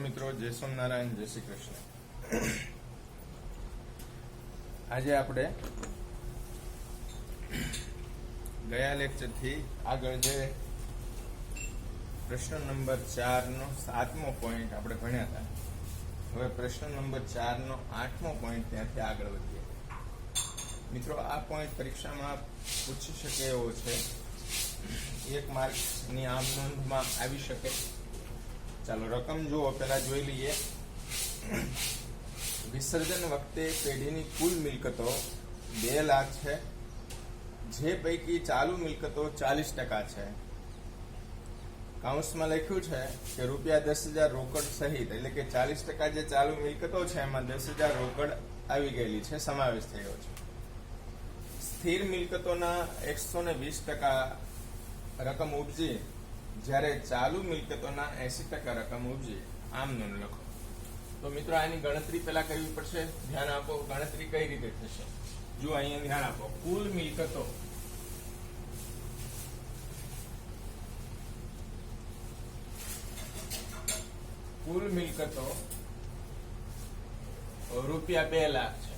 મિત્રો, જય સોમનારાયણ, જય શ્રી કૃષ્ણ। આજે આપણે ગયા લેક્ચર થી આગળ જે પ્રશ્ન નંબર 4 નો 7મો પોઈન્ટ આપણે ભણ્યા હતા, હવે પ્રશ્ન નંબર 4 નો 8મો પોઈન્ટ ત્યાંથી આગળ વધીએ। મિત્રો, આ પોઈન્ટ પરીક્ષામાં પૂછી શકે એવો છે, 1 માર્કની આમ નોંધમાં આવી શકે। ચાલો રકમ જુઓ, પહેલા જોઈ લઈએ। વિસર્જન વખતે પેઢીની કુલ મિલકતો 2 લાખ છે, જે પૈકી ચાલુ મિલકતો 40% છે। કાઉન્સમાં લખ્યું છે કે રૂપિયા 10,000 રોકડ સહિત, એટલે કે 40% જે ચાલુ મિલકતો છે એમાં 10,000 રોકડ આવી ગયેલી છે, સમાવેશ થયો છે। સ્થિર મિલકતોના 120% રકમ ઉપજી, જ્યારે ચાલુ મિલકતોના 80% રકમ ઉપજી। આમ નોંધ લખો। તો મિત્રો, આની ગણતરી પહેલા કરવી પડશે, ધ્યાન આપો। ગણતરી કઈ રીતે થશે જો અહીંયા ધ્યાન આપો। કુલ મિલકતો રૂપિયા 2 લાખ છે।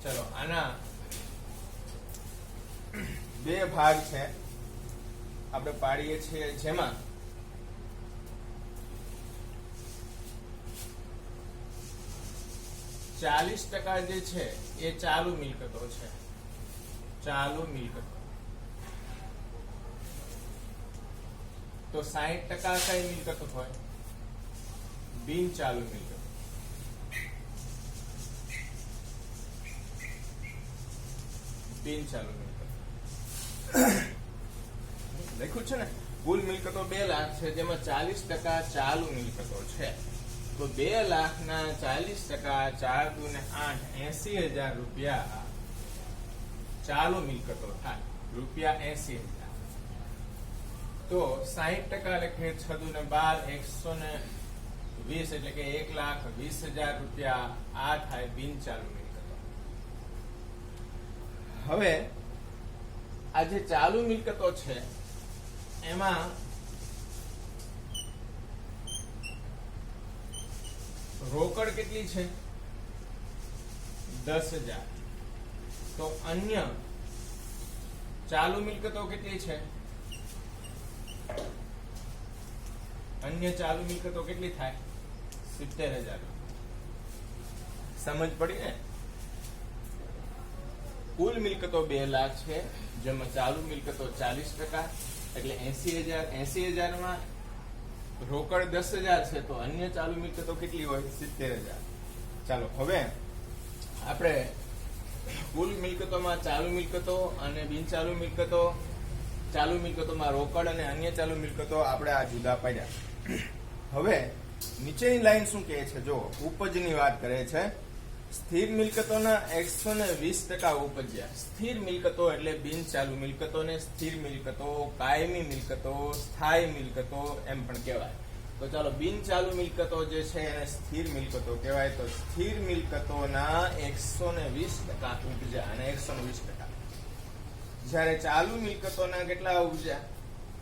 ચલો, આના 2 ભાગ છે આપણે પાડીએ છીએ, જેમાં %40 જે છે એ ચાલુ મિલકતો છે। ચાલુ મિલકતો તો 60% કઈ મિલકતો હોય? બિન ચાલુ મિલકતો। બિન ચાલુ મિલકતો લખ્યું છે ને, કુલ મિલકતો 2 લાખ છે, જેમાં 40% ચાલુ મિલકતો છે। તો 2 લાખના 40%, 4 દુ ને 8, 80,000 રૂપિયા ચાલુ મિલકતો થાય, રૂપિયા 80,000। તો 60% લખીએ, 6 દુ ને 12, 120, એટલે કે 1,20,000 રૂપિયા આ થાય બિન ચાલુ મિલકતો। હવે આ જે ચાલુ મિલકતો છે એમાં રોકડ કેટલી છે? 10,000। તો અન્ય ચાલુ મિલકતો કેટલી છે? અન્ય ચાલુ મિલકતો કેટલી થાય? 70,000। સમજ પડી ને? કુલ મિલકતો 2 લાખ છે, જેમાં ચાલુ મિલકતો 40%, એટલે 80,000। 80,000 માં રોકડ 10,000 છે, તો અન્ય ચાલુ મિલકતો કેટલી હોય? 70,000। ચાલો, હવે આપણે કુલ મિલકતોમાં ચાલુ મિલકતો અને બિન ચાલુ મિલકતો, ચાલુ મિલકતોમાં રોકડ અને અન્ય ચાલુ મિલકતો આપણે આ જુદા પાડ્યા। હવે નીચેની લાઈન શું કહે છે? જો ઉપજની વાત કરે છે, સ્થિર મિલકતોના 120% ઉપજ્યા। સ્થિર મિલકતો એટલે બિન ચાલુ મિલકતો ને સ્થિર મિલકતો, કાયમી મિલકતો, સ્થાયી મિલકતો એમ પણ કહેવાય। તો ચાલો, બિન ચાલુ મિલકતો જે છે એને સ્થિર મિલકતો કહેવાય। તો સ્થિર મિલકતોના 120% ઉપજ્યા, અને 120%। જ્યારે ચાલુ મિલકતોના કેટલા ઉપજ્યા?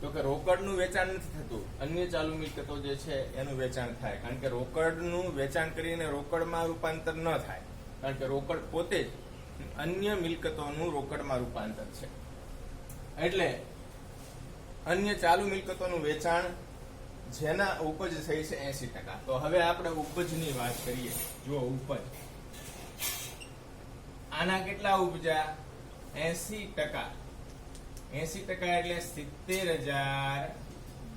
તો કે રોકડનું વેચાણ નથી થતું, અન્ય ચાલુ મિલકતો જે છે એનું વેચાણ થાય, કારણ કે રોકડનું વેચાણ કરીને રોકડમાં રૂપાંતર ન થાય, કારણ કે રોકડ પોતે જ અન્ય મિલકતોનું રોકડમાં રૂપાંતર છે। એટલે અન્ય ચાલુ મિલકતોનું વેચાણ, જેના ઉપજ થઈ છે 80%। તો હવે આપણે ઉપજની વાત કરીએ। જો ઉપજ, આના કેટલા ઉપજ્યા? 80%। 80% એટલે 70,000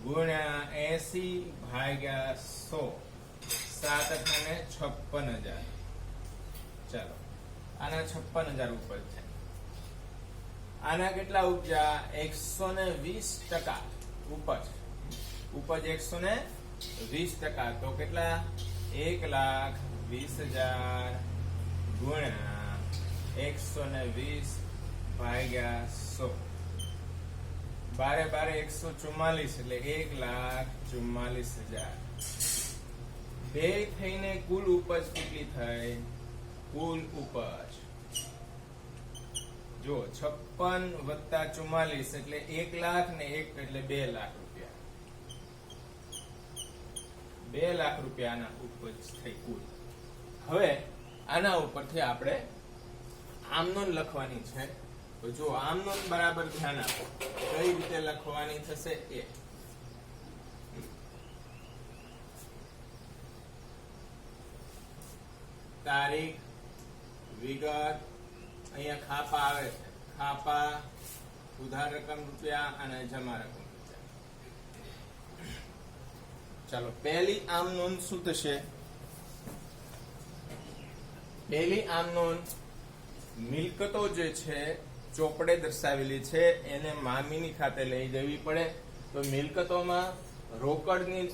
ગુણ્યા 80 ભાગ્યા 100, 7,56,000। ચાલો, આના 56,000 ઉપજ છે। આના કેટલા ઉપજ્યા? 120% ઉપજ। ઉપજ 120%, તો કેટલા? 1,20,000 ગુણ્યા 120 ભાગ્યા 100, 12 144, એટલે 1,44,000। બે થઈને કુલ ઉપજ કેટલી થઈ? કુલ ઉપજ જો 56 + 44 એટલે 1 લાખ ને 1 એટલે 2 લાખ રૂપિયા। 2 લાખ રૂપિયાના ઉપજ થઈ કુલ. હવે આના ઉપરથી આપણે આમનોંધ લખવાની છે. તો જો આમનોંધ બરાબર ધ્યાન આપો કઈ રીતે લખવાની થશે એ. તારીખ, વિગત, અહીંયા ખાપા આવે છે, ખાપા, ઉધાર રકમ રૂપિયા અને જમા રકમ રૂપિયા. ચાલો પહેલી આમ નોંધ શું થશે? પહેલી આમ નોંધ મિલકતો જે છે ચોપડે દર્શાવેલી છે એને મામીની ખાતે લઈ જવી પડે. તો મિલકતોમાં રોકડની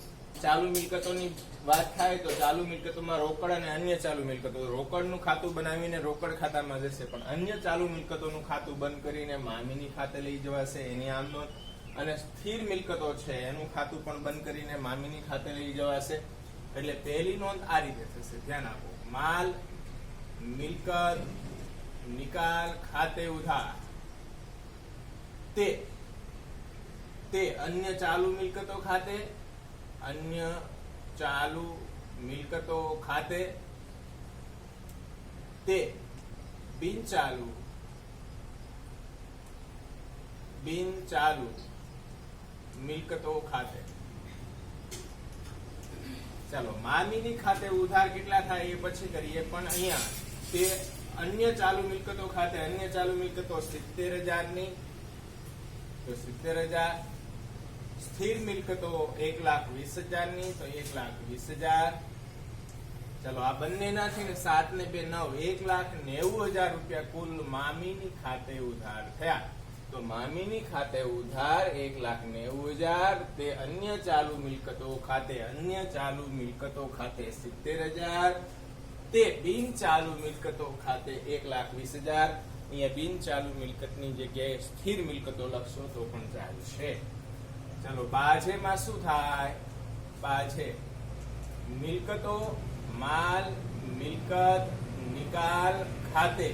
ચાલુ મિલકતોની વાત થાય તો ચાલુ મિલકતોમાં રોકડ અને અન્ય ચાલુ મિલકતો, રોકડનું ખાતું બનાવીને રોકડ ખાતામાં જશે, પણ અન્ય ચાલુ મિલકતોનું ખાતું બંધ કરીને મામીની ખાતે લઈ જવાશે, એની આમ નોંધ. અને સ્થિર મિલકતો છે એનું ખાતું પણ બંધ કરીને મામીની ખાતે લઈ જવાશે. એટલે પહેલી નોંધ આ રીતે થશે, ધ્યાન આપો. માલ, મિલકત, નિકાલ, ખાતે ઉધાર તે અન્ય ચાલુ મિલકતો ખાતે, અન્ય ચાલુ મિલકતો ખાતે, તે બિનચાલુ મિલકતો ખાતે. ચાલો મામીની ખાતે ઉધાર કેટલા થાય એ પછી કરીએ, પણ અહીંયા તે અન્ય ચાલુ મિલકતો ખાતે, અન્ય ચાલુ મિલકતો 70,000 ની, તો 70,000. સ્થિર મિલકતો 1,20,000 ની, તો 1,20,000. ચલો આ બંને ના છે ને 7 ને 2 9, 1,90,000 રૂપિયા કુલ મામીની ખાતે ઉધાર થયા. તો મામીની ખાતે ઉધાર 1,90,000, તે અન્ય ચાલુ મિલકતો ખાતે, અન્ય ચાલુ મિલકતો ખાતે 70,000, તે બિન ચાલુ મિલકતો ખાતે 1,20,000. અહીંયા બિન ચાલુ મિલકતની જગ્યાએ સ્થિર મિલકતો લખશો તો પણ ચાલશે. ચાલો બાજેમાં શું થાય? બાજે મિલકતો, માલ, મિલકત, નિકાલ ખાતે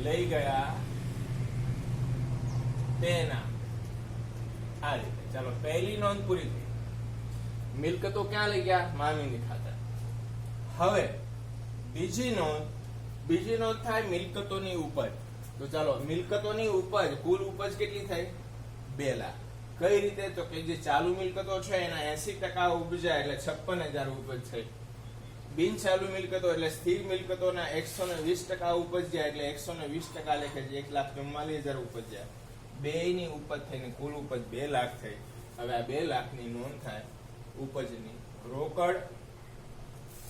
લઈ ગયા તેના. આ રીતે. ચાલો પહેલી નોંધ પૂરી થઈ. મિલકતો ક્યાં લઈ ગયા? મામીની ખાતે. હવે બીજી નોંધ થાય મિલકતોની ઉપજ. તો ચાલો મિલકતોની ઉપજ, કુલ ઉપજ કેટલી થઈ? 2 લાખ. કઈ રીતે? તો કે જે ચાલુ મિલકતો છે એના 80% ઉપજ્યા એટલે 56,000 ઉપજ થઈ. બિન ચાલુ મિલકતો એટલે સ્થિર મિલકતોના 120% ઉપજ્યા એટલે 120% લેખે 1,44,000 ઉપજ્યા. બેયની ઉપજ થઈને કુલ ઉપજ 2 લાખ થઈ. હવે આ 2 લાખની નોંધ થાય ઉપજની. રોકડ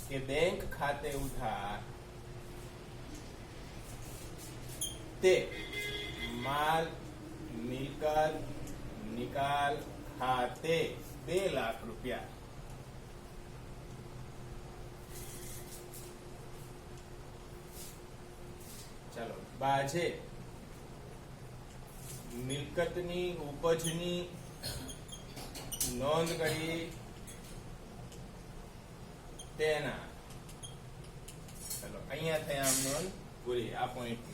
કે બેંક ખાતે ઉધાર, તે માલ, મિલકત, નિકાલ ખાતે 2 લાખ રૂપિયા. ચાલો બાજે મિલકતની ઉપજની નોંધ કરી તેના. ચાલો અહીંયા થઈ આમ નોંધ પૂરી. આ પોઈન્ટ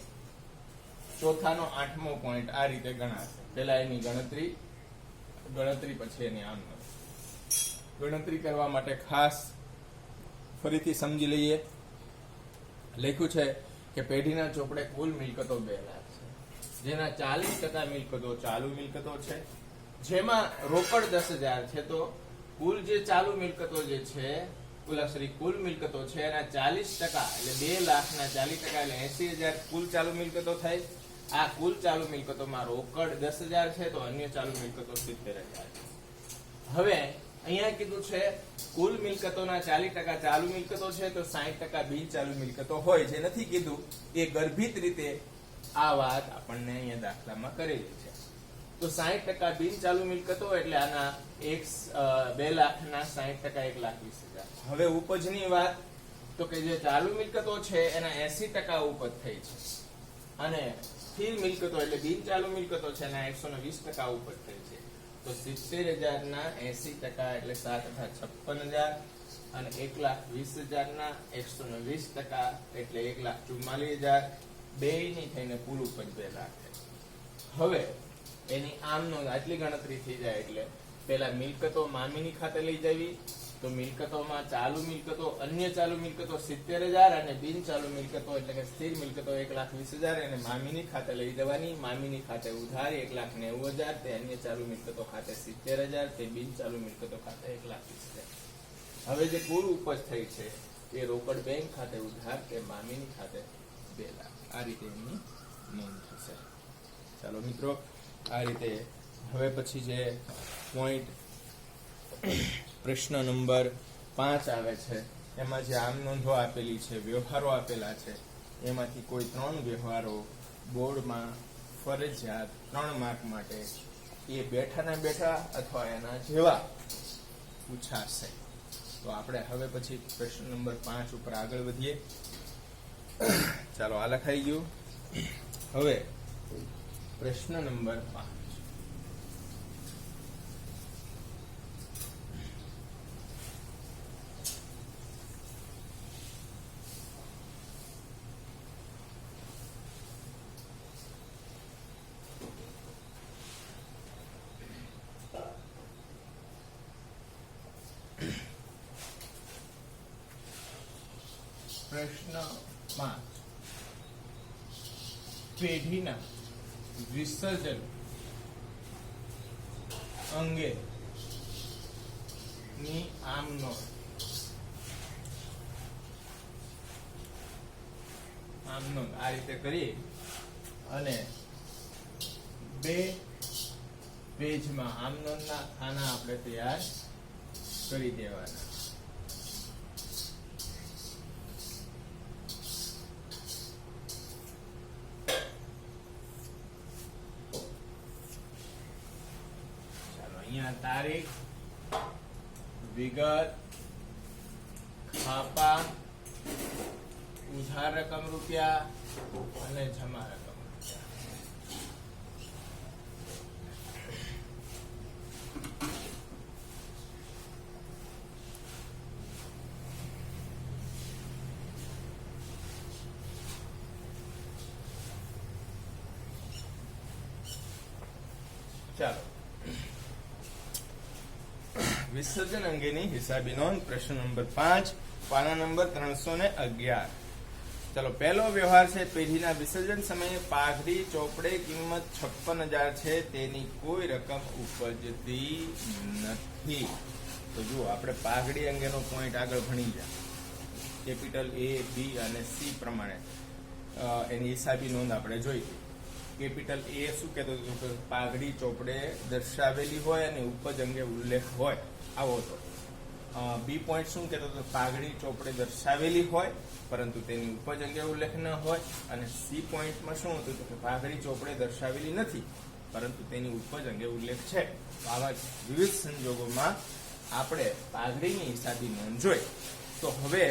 ચોથાનો 8મો પોઈન્ટ આ રીતે ગણાશે. પેલા એની ગણતરી પછી એની આમ નોંધ. ગણતરી કરવા માટે ખાસ ફરીથી સમજી લઈએ. લખ્યું છે કે પેઢીના ચોપડે કુલ મિલકતો 2 લાખ છે, જેના 40% મિલકતો ચાલુ મિલકતો છે, જેમાં રોકડ 10,000 છે. તો કુલ જે ચાલુ મિલકતો જે છે, કુલ મિલકતો છે એના 40% એટલે 2 લાખના 40% એટલે 80,000 કુલ ચાલુ મિલકતો થાય. આ કુલ ચાલુ મિલકતોમાં રોકડ 10,000 છે, તો અન્ય ચાલુ મિલકતો 70,000 છે. હવે અહીંયા કીધું છે કુલ મિલકતોના 40% ચાલુ મિલકતો છે, તો 60% બિન ચાલુ મિલકતો હોય. જે નથી કીધું એ ગર્ભિત રીતે આ વાત આપણને અહીંયા દાખલામાં કરેલી છે. તો 60% બિન ચાલુ મિલકતો એટલે આના 2 લાખના 60% 1,20,000. હવે ઉપજની વાત, તો કે જે ચાલુ મિલકતો છે એના 80% ઉપજ થઈ છે, અને સ્થિર મિલકતો એટલે બિન ચાલુ મિલકતો છે એના 120% ઉપજ થઈ છે. તો 70,000 ના 80% એટલે 7,56,000, અને 1,20,000 ના 120% એટલે 1,44,000. બેયની થઈને કુલ ઉપજ 2 લાખ થાય. હવે એની આમ નોંધ આટલી ગણતરી થઈ જાય એટલે પેલા મિલકતો મામીની ખાતે લઈ જવી, તો મિલકતોમાં ચાલુ મિલકતો, અન્ય ચાલુ મિલકતો 70,000 અને બિન ચાલુ મિલકતો એટલે કે સ્થિર મિલકતો 1,20,000 અને મામીની ખાતે લઈ જવાની. મામીની ખાતે ઉધાર 1,90,000, તે અન્ય ચાલુ મિલકતો ખાતે 70,000, તે બિન ચાલુ મિલકતો ખાતે 1,20,000. હવે જે કુલ ઉપજ થઈ છે એ રોકડ બેંક ખાતે ઉધાર કે મામીની ખાતે 2 લાખ. આ રીતે એની નોંધ થશે. ચાલો મિત્રો, આ રીતે હવે પછી જે પોઈન્ટ પ્રશ્ન નંબર 5 આવે છે એમાં જે આમ નોંધો આપેલી છે, વ્યવહારો આપેલા છે, એમાંથી કોઈ 3 વ્યવહારો બોર્ડમાં ફરજિયાત 3 માર્ક માટે એ બેઠાના બેઠા અથવા એના જેવા પૂછાશે. તો આપણે હવે પછી પ્રશ્ન નંબર 5 ઉપર આગળ વધીએ. ચાલો, આ લખાઈ ગયું. હવે પ્રશ્ન નંબર 5. પ્રશ્ન 5. પેઢીના વિસર્જન અંગે ની આમ નોંધ. આ રીતે કરી અને 2 પેજમાં આમ નોંધના ખાના આપણે તૈયાર કરી દેવાના. અહીંયા તારીખ, વિગત, ખાપા, ઉધાર રકમ રૂપિયા અને જમા રકમ રૂપિયા. ચાલો, વિસર્જન અંગેની હિસાબી નોંધ પ્રશ્ન નંબર 5, પાના નંબર 311. ચલો, પહેલો વ્યવહાર છે પેઢીના વિસર્જન સમયે પાઘડી ચોપડે કિંમત 56,000 છે, તેની કોઈ રકમ ઉપજતી નથી. તો જુઓ, આપણે પાઘડી અંગેનો પોઈન્ટ આગળ ભણી ગયા. કેપિટલ A, B અને C પ્રમાણે એની હિસાબી નોંધ આપણે જોઈ. કેપિટલ A શું કહેતો હતો કે પાઘડી ચોપડે દર્શાવેલી હોય અને ઉપજ અંગે ઉલ્લેખ હોય, આવો હતો. બી પોઈન્ટ શું કહેતો હતો? પાઘડી ચોપડે દર્શાવેલી હોય પરંતુ તેની ઉપજ અંગે ઉલ્લેખ ન હોય. અને સી પોઈન્ટમાં શું હતું કે પાઘડી ચોપડે દર્શાવેલી નથી પરંતુ તેની ઉપજ અંગે ઉલ્લેખ છે. આવા વિવિધ સંજોગોમાં આપણે પાઘડીની હિસાબી નોંધ જોઈ. તો હવે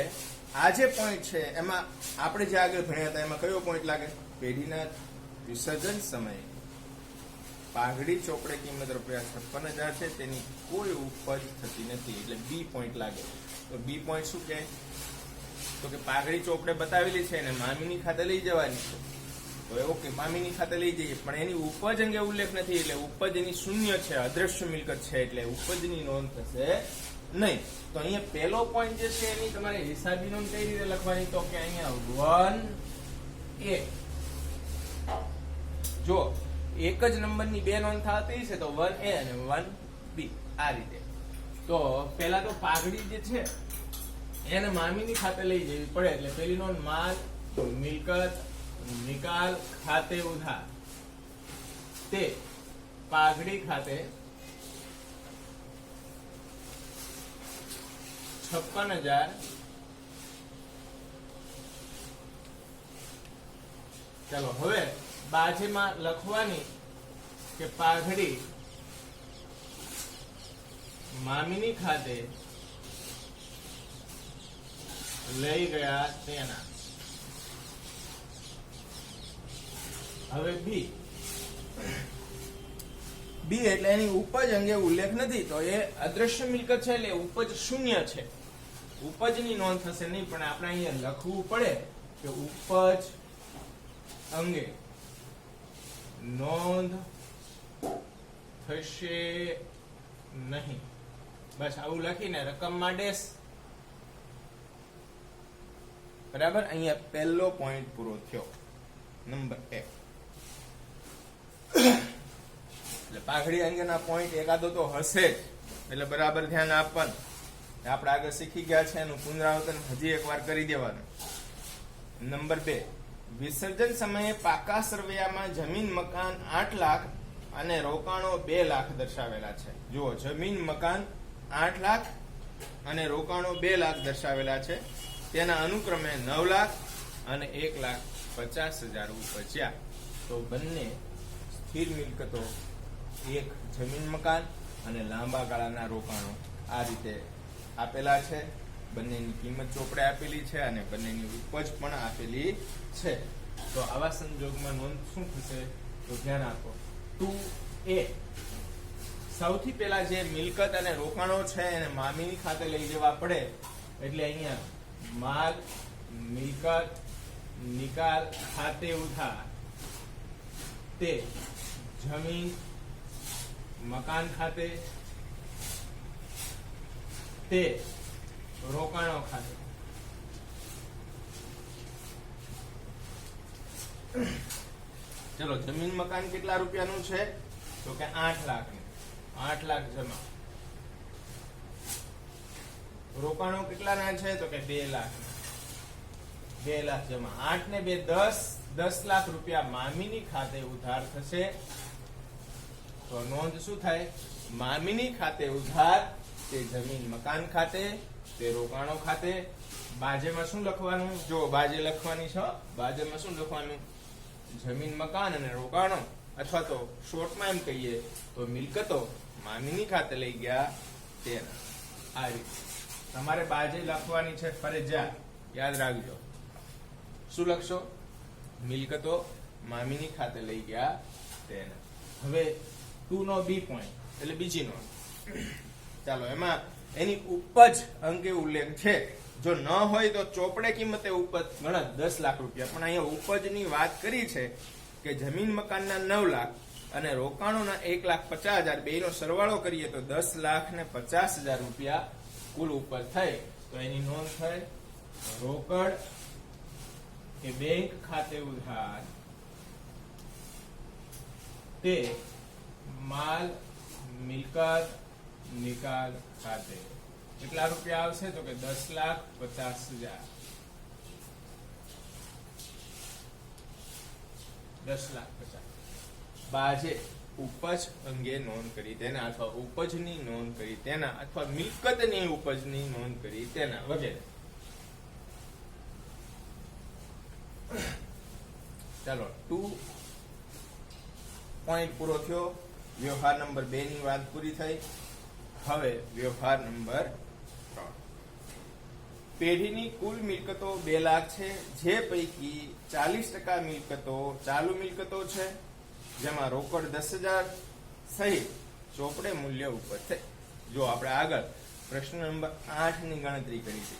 આ જે પોઈન્ટ છે એમાં આપણે જે આગળ ભણ્યા હતા એમાં કયો પોઈન્ટ લાગે? પેઢીના વિસર્જન સમયે પાઘડી ચોપડે કિંમત ₹56,000 છે, તેની કોઈ ઉપજ થતી નથી, એટલે બી પોઈન્ટ લાગે. તો બી પોઈન્ટ શું કહે? તો કે પાઘડી ચોપડે બતાવેલી છે ને મામીની ખાતે લઈ જવાની છે. તો ઓકે, મામીની ખાતે લઈ જઈએ પણ એની ઉપજ અંગે ઉલ્લેખ નથી, એટલે ઉપજ એની શૂન્ય છે, અદ્રશ્ય મિલકત છે, એટલે ઉપજની નોંધ થશે નહીં. તો અહીંયા પહેલો પોઈન્ટ જે છે એની તમારે હિસાબી નોંધ કઈ રીતે લખવાની? તો કે અહીંયા 1A, જો એક જ નંબરની 2 નોંધ થતી છે તો 1A અને 1B આ રીતે. તો પહેલા તો પાઘડી જે છે એને મામીની ખાતે લઈ જવી પડે, એટલે પહેલી નોંધ માલ, મિલકત, નિકાલ, ખાતે ઉધાર, તે પાઘડી ખાતે 56,000. ચાલો, હવે બાજુમાં લખવાની કે પાઘડી મામીની ખાતે લઈ ગયા તેના. હવે બી એટલે એની ઉપજ અંગે ઉલ્લેખ નથી, તો એ અદ્રશ્ય મિલકત છે, એટલે ઉપજ શૂન્ય છે. ઉપજની નોંધ થશે નહીં, પણ આપણે અહીંયા લખવું પડે કે ઉપજ અંગે નોંધ થશે નહીં. બસ આવું લખીને રકમમાં ડેશ. બરાબર. અહીંયા પહેલો પોઈન્ટ પૂરો થયો, નંબર 1. એટલે પાઘડી અંગેના પોઈન્ટ એકાદો તો હશે જ, એટલે બરાબર ધ્યાન આપવાનું. આપણે આગળ શીખી ગયા છે એનું પુનરાવર્તન હજી એકવાર કરી દેવાનું. નંબર 2, વિસર્જન સમયે પાકા સરવૈયામાં જમીન મકાન 8 લાખ અને રોકાણો 2 લાખ દર્શાવેલા છે. જુઓ, જમીન મકાન 8 લાખ અને રોકાણો 2 લાખ દર્શાવેલા છે. તેના અનુક્રમે 9 લાખ અને 1,50,000 ઉપજ્યા. તો બંને સ્થિર મિલકતો, એક જમીન મકાન અને લાંબા ગાળાના રોકાણો આ રીતે આપેલા છે. બંનેની કિંમત ચોપડે આપેલી છે અને બંનેની ઉપજ પણ આપેલી છે. તો આવા સંજોગમાં નોંધ શું થશે તો ધ્યાન આપો. 2A, સૌથી પહેલા જે મિલકત અને રોકાણો છે એને મામીની ખાતે લઈ જવા પડે. એટલે અહીંયા માલ, મિલકત, નિકાલ ખાતે ઉધાર, તે જમીન મકાન ખાતે, તે રોકાણો ખાતે. ચલો, જમીન મકાન કેટલા રૂપિયાનું છે તો કે 8 લાખનું. 8 લાખ જમા. રોકાણો કેટલાના છે તો કે 2 લાખ. 2 લાખ જમા. 8 ને 2 10 લાખ રૂપિયા મામીની ખાતે ઉધાર થશે. તો નોંધ શું થાય? મામીની ખાતે ઉધાર, તે જમીન મકાન ખાતે, તે રોકાણો ખાતે. બાજેમાં શું લખવાનું? જો બાજે લખવાની છે. બાજેમાં શું લખવાનું? જમીન મકાન અને રોકાણો, અથવા તો શોર્ટમાં એમ કહીએ તો મિલકતો મામીની ખાતે લઈ ગયા તેના. આ રીતે તમારે બાજે લખવાની છે ફરજિયાત, યાદ રાખજો. શું લખશો? મિલકતો મામીની ખાતે લઈ ગયા તેના. હવે 2 નો B પોઈન્ટ એટલે બીજી નોંધ. ચાલો, એમાં એની ઉપજ અંગે ઉલ્લેખ છે. જો ન હોય તો ચોપડે કિંમતે ઉપજ ગણત 10 લાખ રૂપિયા. પણ અહીંયા ઉપજની વાત કરી છે કે જમીન મકાનના 9 લાખ અને રોકાણોના 1,50,000 બેનો સરવાળો કરીએ તો 10,50,000 રૂપિયા કુલ ઉપજ થઈ. તો એની નોંધ થાય. રોકડ કે બેંક ખાતે ઉધાર, તે માલ, મિલકત, નિકાલ ખાતે. કેટલા રૂપિયા આવશે તો કે 10,50,000. 10,50,000. બાજે ઉપજ અંગે નોંધ કરી તેના, અથવા ઉપજની નોંધ કરી તેના, અથવા મિલકતની ઉપજની નોંધ કરી તેના વગેરે. ચાલો, 2 પોઈન્ટ પૂરો થયો. વ્યવહાર નંબર 2 ની વાત પૂરી થઈ. હવે વ્યવહાર નંબર 3. પેઢીની કુલ મિલકતો 2 લાખ છે, જે પૈકી 40% મિલકતો ચાલુ મિલકતો છે, જેમાં રોકડ 10,000 સહિત ચોપડે મૂલ્ય ઉપર થઈ. જો આપણે આગળ પ્રશ્ન નંબર 8 ની ગણતરી કરી છે.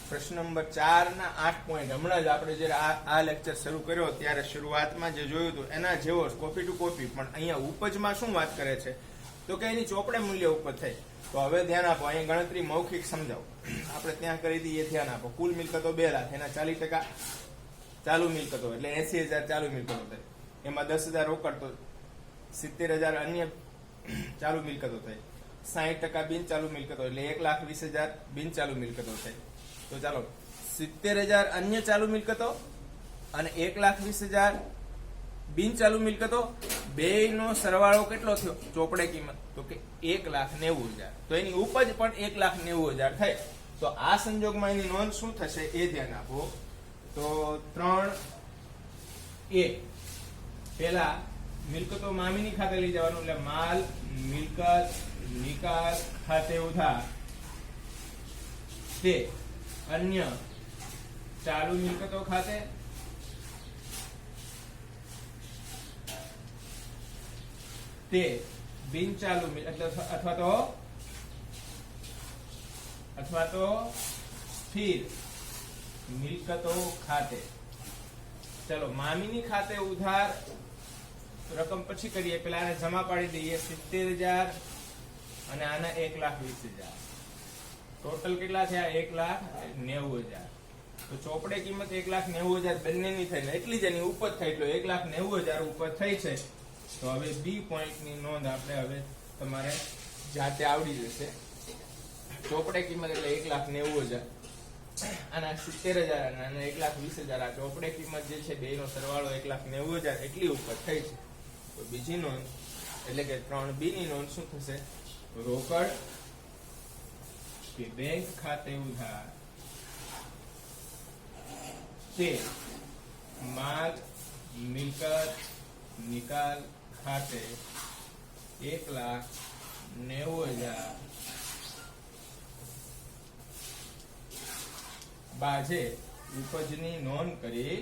પ્રશ્ન નંબર 4 ના 8 પોઈન્ટ હમણાં જ આપણે જ્યારે આ લેક્ચર શરૂ કર્યો ત્યારે શરૂઆતમાં જે જોયું હતું એના જેવો કોપી ટુ કોપી, પણ અહીંયા ઉપજમાં શું વાત કરે છે તો કે એની ચોપડે મૂલ્ય ઉપર થઈ. તો હવે ધ્યાન આપો, અહીંયા ગણતરી મૌખિક સમજાવો. આપણે ત્યાં કરી દઈએ, ધ્યાન આપો. કુલ મિલકતો 2 લાખ, એના 40% ચાલુ મિલકતો એટલે 80,000 ચાલુ મિલકતો થઈ. એમાં 10,000 રોકડ તો 70,000 અન્ય ચાલુ મિલકતો થઈ. 60% બિન ચાલુ મિલકતો એટલે 1,20,000 બિન ચાલુ મિલકતો થઈ. તો ચાલો, 70,000 અન્ય ચાલુ મિલકતો અને 1,20,000 બિન ચાલુ મિલકતો, બેયનો સરવાળો કેટલો થયો ચોપડે કિંમત તો કે 1,90,000. તો એની ઉપજ પણ 1,90,000 થઈ. તો આ સંજોગમાં એની નોંધ શું થશે એ ધ્યાન આપો. તો 3A, પેલા મિલકતો મામીની ખાતે લઈ જવાનું એટલે માલ, મિલકત, નિકાલ ખાતે ઉધાર, તે અન્ય ચાલુ મિલકતો ખાતે, તે બિન ચાલુ અથવા તો સ્થિર મિલકતો ખાતે. ચલો, મામીની ખાતે ઉધાર રકમ પછી કરીએ, પેલા જમા પાડી દઈએ. 70,000 અને આના 1,20,000 ટોટલ કેટલા થયા? 1,90,000. તો ચોપડે કિંમત 1,90,000 બંનેની થાય ને એટલી જ એની ઉપજ થાય એટલે 1,90,000 ઉપજ થઈ છે. તો હવે બી પોઈન્ટની નોંધ આપણે હવે તમારે જાતે આવડી જશે. ચોપડે કિંમત એટલે 1,90,000, આના 70,000 અને આના 1,20,000. આ ચોપડે કિંમત જે છે બેનો સરવાળો 1,90,000 એટલી ઉપજ થઈ છે. તો બીજી નોંધ એટલે કે 3B ની નોંધ શું થશે? રોકડ કે બેંક ખાતે ઉધાર તે માલ મિલકત નિકાલ ખાતે 1,90,000 બાજે ઉપજની નોંધ કરી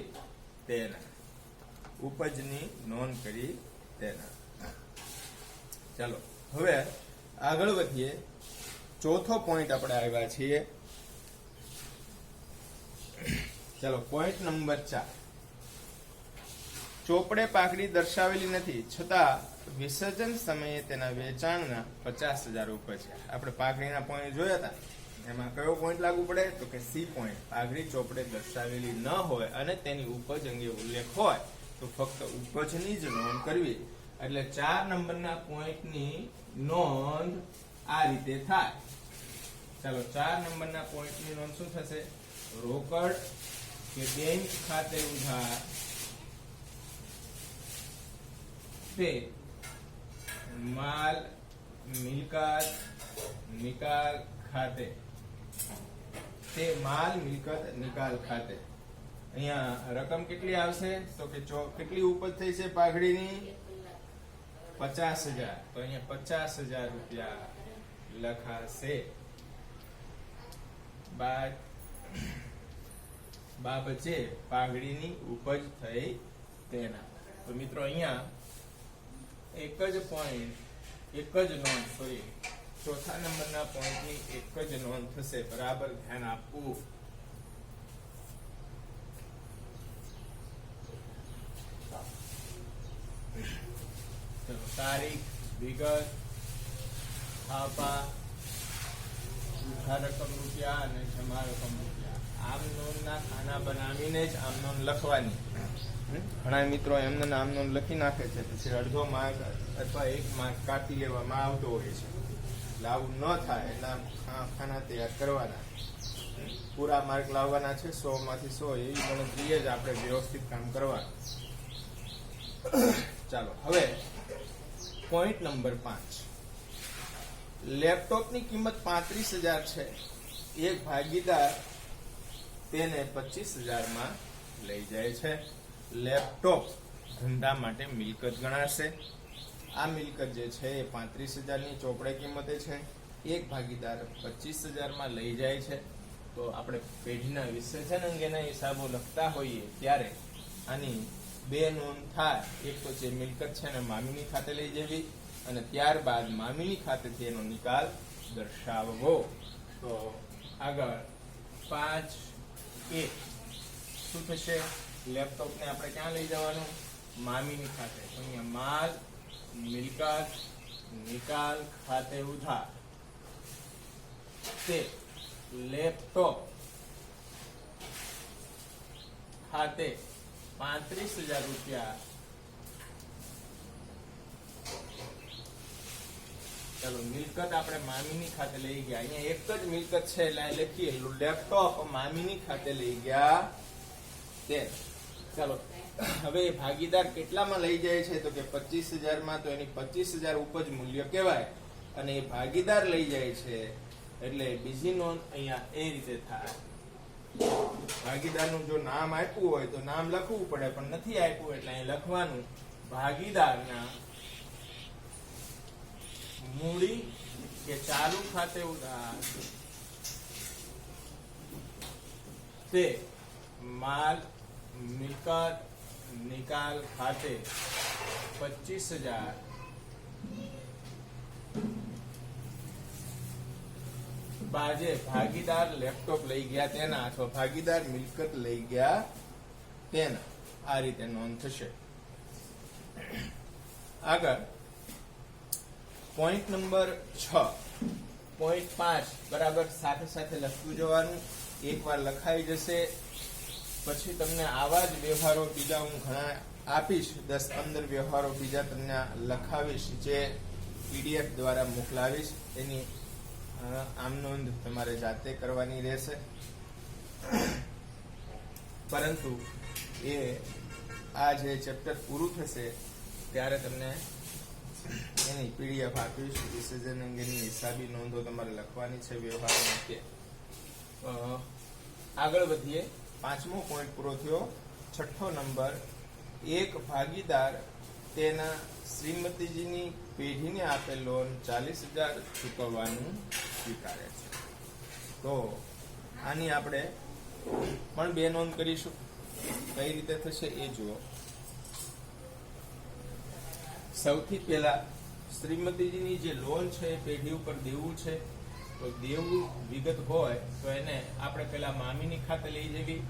તેના. ઉપજની નોંધ કરી તેના. ચાલો હવે આગળ વધીએ. ચોથો પોઈન્ટ આપણે આવ્યા છીએ. ચાલો પોઈન્ટ નંબર 4. ચોપડે પાઘડી દર્શાવેલી નથી છતાં વિસર્જન સમયે તેના વેચાણના 50,000 ઉપજ્યા. આપણે પાઘડીના પોઈન્ટ જોયા હતા, એમાં કયો પોઈન્ટ લાગુ પડે? તો કે સી પોઈન્ટ. પાઘડી ચોપડે દર્શાવેલી ન હોય અને તેની ઉપજ અંગે ઉલ્લેખ હોય તો ફક્ત ઉપજની જ નોંધ કરવી. એટલે 4 નંબરના પોઈન્ટની નોંધ આ રીતે થાય. ચાલો 4 નંબરના પોઈન્ટની નોંધ શું થશે? રોકડ કે બેંક ખાતે ઉધાર તે માલ મિલકત નિકાલ ખાતે. તે માલ મિલકત નિકાલ ખાતે. અહીંયા રકમ કેટલી આવશે? તો કે કેટલી ઉપજ થઈ છે પાઘડીની? 50,000. તો અહીંયા 50,000 રૂપિયા લખાશે. બાબતે પાઘડીની ઉપજ થઈ તેના. તો મિત્રો અહીંયા એક જ પોઈન્ટ, એક જ નોંધ, સોરી ચોથા નંબરના પોઈન્ટની એક જ નોંધ થશે. બરાબર ધ્યાન આપવું. તારીખ, વિગત, છાપા, ઉધાર રકમ રૂપિયા અને જમા રકમ રૂપિયા. આમ નોંધના ખાના બનાવીને જ આમ નોંધ લખવાની. ઘણા મિત્રો એમને આમ નોંધ લખી નાખે છે, પછી અડધો માર્ક અથવા 1 માર્ક કાપી લેવામાં આવતો હોય છે. એટલે આવું ન થાય એટલા ખાના તૈયાર કરવાના. પૂરા માર્ક લાવવાના છે, 100 માંથી 100 એવી ગણતરીએ જ આપણે વ્યવસ્થિત કામ કરવાનું. ચાલો હવે પોઈન્ટ નંબર 5. લેપટોપની કિંમત 35,000 છે. એક ભાગીદાર તેને 25,000 માં લઈ જાય છે. લેપટોપ ધંધા માટે મિલકત ગણાશે. આ મિલકત જે છે એ 35,000 ની ચોપડે કિંમતે છે. એક ભાગીદાર 25,000 માં લઈ જાય છે. તો આપણે પેઢીના વિસર્જન અંગેના હિસાબો લખતા હોઈએ ત્યારે આની 2 નોંધ થાય. એક તો જે મિલકત છે ને મામીની ખાતે લઈ જવી અને ત્યારબાદ મામીની ખાતેથી એનો નિકાલ દર્શાવવો. તો આગળ 5A શું થશે? લેપટોપને આપણે ક્યાં લઈ જવાનું? મામીની ખાતે. તો અહીંયા માલ મિલકત નિકાલ ખાતે ઉધાર તે લેપટોપ ખાતે 35,000 રૂપિયા. ચાલો મિલકત આપણે મામીની ખાતે લઈ ગયા. અહીંયા એક જ મિલકત છે એટલે લખીએ લેપટોપ મામીની ખાતે લઈ ગયા તે. ચાલો હવે ભાગીદાર કેટલામાં લઈ જાય છે? તો કે 25,000 માં. તો એની 25,000 ઉપજ મૂલ્ય કહેવાય અને એ ભાગીદાર લઈ જાય છે એટલે બીજી નોંધ અહીંયા એ રીતે થાય. ભાગીદારનું જો નામ આપ્યું હોય તો નામ લખવું પડે, પણ નથી આપ્યું એટલે અહીં લખવાનું ભાગીદારના મૂડી કે ચાલુ ખાતે ઉધાર તે માલ મિલકત નિકાલ ખાતે 25,000 બાજે ભાગીદાર લેપટોપ લઈ ગયા તેના અથવા ભાગીદાર મિલકત લઈ ગયા તેના. આ રીતે નોંધ થશે. આગળ પોઈન્ટ નંબર 6, પોઈન્ટ 5 બરાબર સાથે સાથે લખતું જવાનું. એકવાર લખાઈ જશે પછી તમને આવા જ વ્યવહારો બીજા હું ઘણા આપીશ, 10-15 વ્યવહારો બીજા તમને લખાવીશ, જે પીડીએફ દ્વારા મોકલાવીશ. એની આમ નોંધ તમારે જાતે કરવાની રહેશે, પરંતુ એ આ જે ચેપ્ટર પૂરું થશે ત્યારે તમને એની પીડીએફ આપીશ. ડિસિઝન અંગેની હિસાબી નોંધો તમારે લખવાની છે વ્યવહાર માટે. આગળ વધીએ. 5મો પોઈન્ટ પૂરો થયો. 6ઠ્ઠો નંબર, એક ભાગીદાર તેના શ્રીમતીજીની પેઢીને આપેલ લોન 40,000 ચૂકવવાનું સ્વીકારે છે. તો આની આપણે પણ બે નોંધ કરીશું. કઈ રીતે થશે એ જુઓ. સૌથી પહેલા શ્રીમતીજીની જે લોન છે એ પેઢી ઉપર દેવું છે, તો દેવું વિગત હોય તો એને આપણે પેલા મામીની ખાતે લઈ જવી.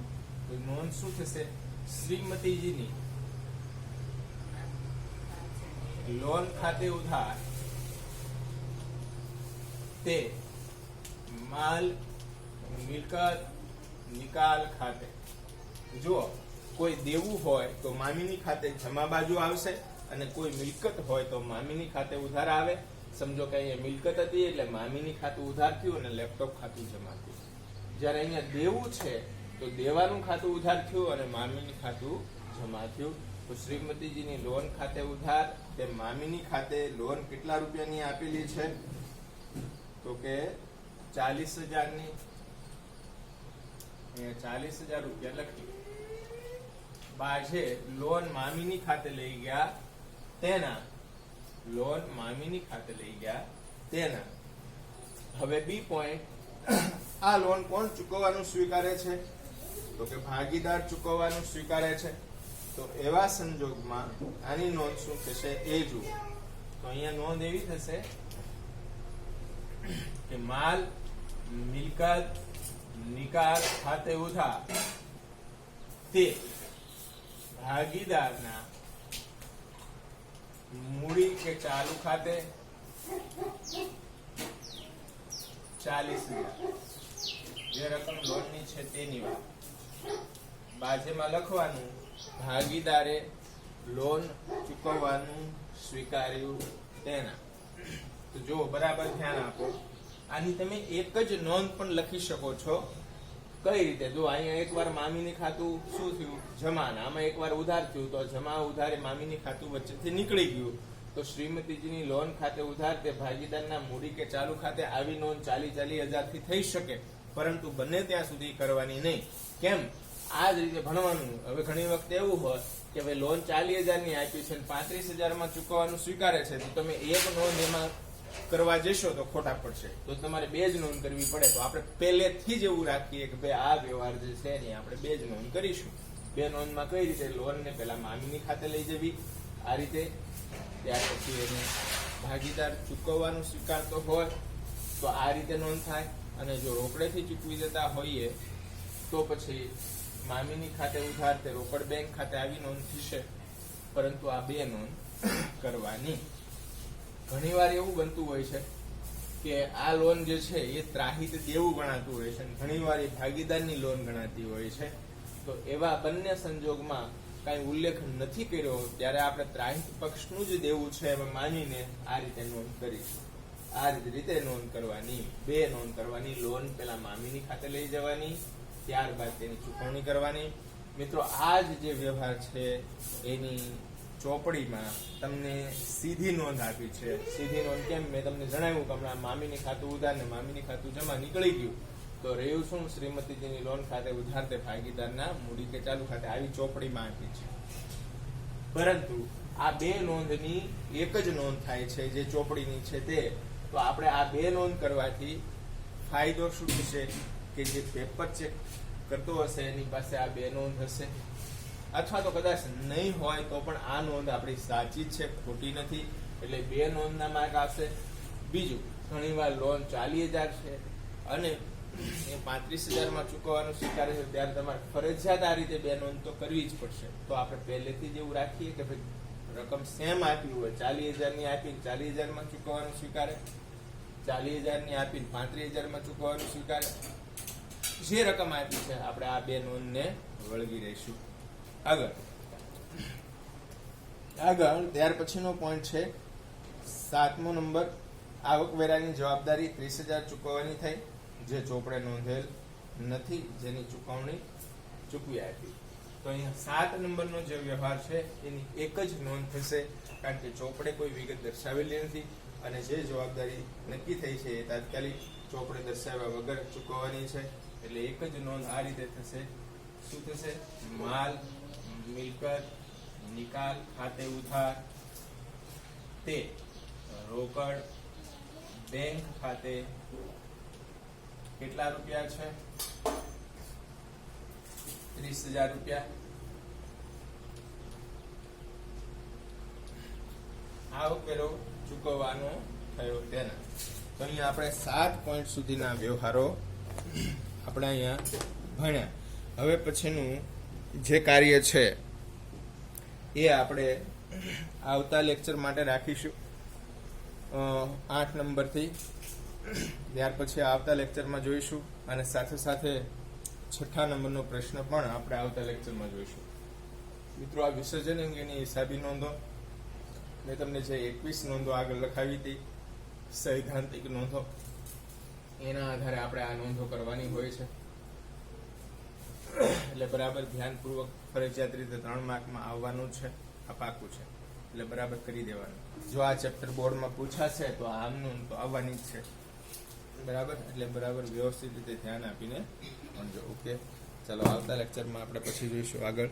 તો નોંધ શું થશે? શ્રીમતીજીની લોન ખાતે ઉધાર તે માલ મિલકત નિકાલ ખાતે. જો કોઈ દેવું હોય તો મામીની ખાતે જમા બાજુ આવશે, અને કોઈ મિલકત હોય તો મામીની ખાતે ઉધાર આવે. સમજો કે અહીંયા મિલકત હતી એટલે મામીની ખાતું ઉધાર થયું અને લેપટોપ ખાતું જમા થયું. જ્યારે અહીંયા દેવું છે તો દેવાનું ખાતું ઉધાર થયું અને મામીની ખાતું જમા થયું. તો શ્રીમતીજીની લોન ખાતે ઉધાર તે મામીની ખાતે લોન કેટલા રૂપિયાની આપેલી છે? તો કે 40,000ની. અહીંયા 40,000 રૂપિયા લખી. બાજે લોન મામીની ખાતે લઈ ગયા તેના, લોન મામીની ખાતે લઈ ગયા તેના. હવે બી પોઈન્ટ, આ લોન કોણ ચૂકવવાનું સ્વીકારે છે? તો કે ભાગીદાર ચૂકવવાનું સ્વીકારે છે. તો એવા સંજોગમાં આની નોંધ શું થશે એ જુઓ. તો અહીંયા નોંધ એવી થશે કે માલ મિલકત નિકાલ ખાતે ઉધાર તે ભાગીદારના મૂડી કે ચાલુ ખાતે 40,000 જે રકમ લોનની છે તેની વાત. બાજુમાં લખવાનું ભાગીદારે લોન ચૂકવવાનું સ્વીકાર્યું તેના. તો જો બરાબર ધ્યાન આપો. આની તમે એક જ નોંધ પણ લખી શકો છો. કઈ રીતે? જો અહીંયા એકવાર મામીની ખાતું શું થયું? જમા. આમાં એકવાર ઉધાર થયું તો જમા ઉધારે મામીની ખાતું વચ્ચેથી નીકળી ગયું. તો શ્રીમતીજીની લોન ખાતે ઉધાર તે ભાગીદારના મૂડી કે ચાલુ ખાતે આવી નોંધ 40,000 થી થઈ શકે, પરંતુ બંને ત્યાં સુધી કરવાની નહીં. કેમ? આ જ રીતે ભણવાનું. હવે ઘણી વખત એવું હોય કે ભાઈ લોન 40,000 ની આપી છે 35,000 માં ચૂકવવાનું સ્વીકારે છે, તો તમે એક નોંધ એમાં કરવા જશો તો ખોટા પડશે. તો તમારે બે જ નોંધ કરવી પડે. તો આપણે પહેલેથી જ એવું રાખીએ કે ભાઈ આ વ્યવહાર જે છે એની આપણે બે જ નોંધ કરીશું. બે નોંધમાં કઈ રીતે? લોન ને પેલા મામીની ખાતે લઈ જવી આ રીતે, ત્યાર પછી એને ભાગીદાર ચૂકવવાનું સ્વીકારતો હોય તો આ રીતે નોંધ થાય, અને જો રોકડેથી ચૂકવી દેતા હોઈએ તો પછી મામીની ખાતે ઉધાર તે રોકડ બેંક ખાતે આવી નોંધ થશે, પરંતુ આ બે નોંધ કરવાની. ઘણીવાર એવું બનતું હોય છે કે આ લોન જે છે એ ત્રાહિત દેવું ગણાતું હોય છે, ઘણીવાર એ ભાગીદારની લોન ગણાતી હોય છે. તો એવા બંને સંજોગમાં કઈ ઉલ્લેખ નથી કર્યો ત્યારે આપણે ત્રાહિત પક્ષનું જ દેવું છે એમાં માનીને આ રીતે નોંધ કરીશું. આ રીતે નોંધ કરવાની, બે નોંધ કરવાની. લોન પેલા મામીની ખાતે લઈ જવાની, ત્યારબાદ તેની ચૂકવણી કરવાની. મિત્રો, આ જ જે વ્યવહાર છે એની ચોપડીમાં તમને સીધી નોંધ આપી છે. સીધી નોંધ કેમ? મેં તમને જણાવ્યું કે હમણાં મામીની ખાતું ઉધાર ને મામીની ખાતું જમા નીકળી ગયું, તો રહ્યું શું? શ્રીમતીજીની લોન ખાતે ઉધાર તે ભાગીદારના મૂડી કે ચાલુ ખાતે આવી ચોપડીમાં આપી છે. પરંતુ આ બે નોંધની એક જ નોંધ થાય છે જે ચોપડીની છે તે. તો આપણે આ બે નોંધ કરવાથી ફાયદો શું થશે કે જે પેપર ચેક કરતો હશે એની પાસે આ બે નોંધ હશે, અથવા તો કદાચ નહીં હોય તો પણ આ નોંધ આપણી સાચી જ છે, ખોટી નથી, એટલે બે નોંધના માર્ક આવશે. બીજું, ઘણીવાર લોન 40,000 છે અને એ 35,000 માં ચૂકવવાનું સ્વીકારે છે, ત્યારે તમારે ફરજિયાત આ રીતે બે નોંધ તો કરવી જ પડશે. તો આપણે પહેલેથી જ એવું રાખીએ કે ભાઈ રકમ સેમ આપી હોય 40,000 ની આપી 40,000 માં ચૂકવવાનું સ્વીકારે, 40,000 ની આપી 35,000 માં ચૂકવવાનું સ્વીકારે. જે રકમ આપી છે આપણે આ બે નોંધને વળગી રહીશું. આગળ ત્યાર પછીનો પોઈન્ટ છે 7મો નંબર. આવકવેરાની જવાબદારી 30,000 ચૂકવવાની થઈ જે ચોપડે નોંધેલ નથી, જેની ચૂકવણી ચૂકવી આપી. તો અહીંયા 7 નંબરનો જે વ્યવહાર છે એની એક જ નોંધ થશે, કારણ કે ચોપડે કોઈ વિગત દર્શાવેલી નથી અને જે જવાબદારી નક્કી થઈ છે એ તાત્કાલિક ચોપડે દર્શાવ્યા વગર ચૂકવવાની છે. એટલે એક જ નોંધ આ રીતે થશે. શું થશે? માલ મિલકત નિકાલ ખાતે ઉધાર તે રોકડ બેંક ખાતે કેટલા રૂપિયા છે? 30,000 રૂપિયા. આવકવેરો ચૂકવવાનો થયો તેના. તો અહીંયા આપણે 7 પોઈન્ટ સુધીના વ્યવહારો આપણે અહીંયા ભણ્યા. હવે પછીનું જે કાર્ય છે એ આપણે આવતા લેક્ચર માટે રાખીશું 8 નંબરથી. ત્યાર પછી આવતા લેક્ચરમાં જોઈશું અને સાથે સાથે 6 નંબરનો પ્રશ્ન પણ આપણે આવતા લેક્ચરમાં જોઈશું. મિત્રો, આ વિસર્જન અંગેની હિસાબી નોંધો મેં તમને જે 21 નોંધો આગળ લખાવી હતી, સૈદ્ધાંતિક નોંધો, એના આધારે આપણે આ નોંધો કરવાની હોય છે. એટલે બરાબર ધ્યાનપૂર્વક ફરજિયાત રીતે 3 માર્કમાં આવવાનું છે. આ પાકું છે, એટલે બરાબર કરી દેવાનું. જો આ ચેપ્ટર બોર્ડમાં પૂછાશે તો આમનું તો આવવાની જ છે. બરાબર, એટલે બરાબર વ્યવસ્થિત રીતે ધ્યાન આપીને ભણજો. ઓકે, ચાલો આવતા લેક્ચરમાં આપણે પછી જોઈશું આગળ.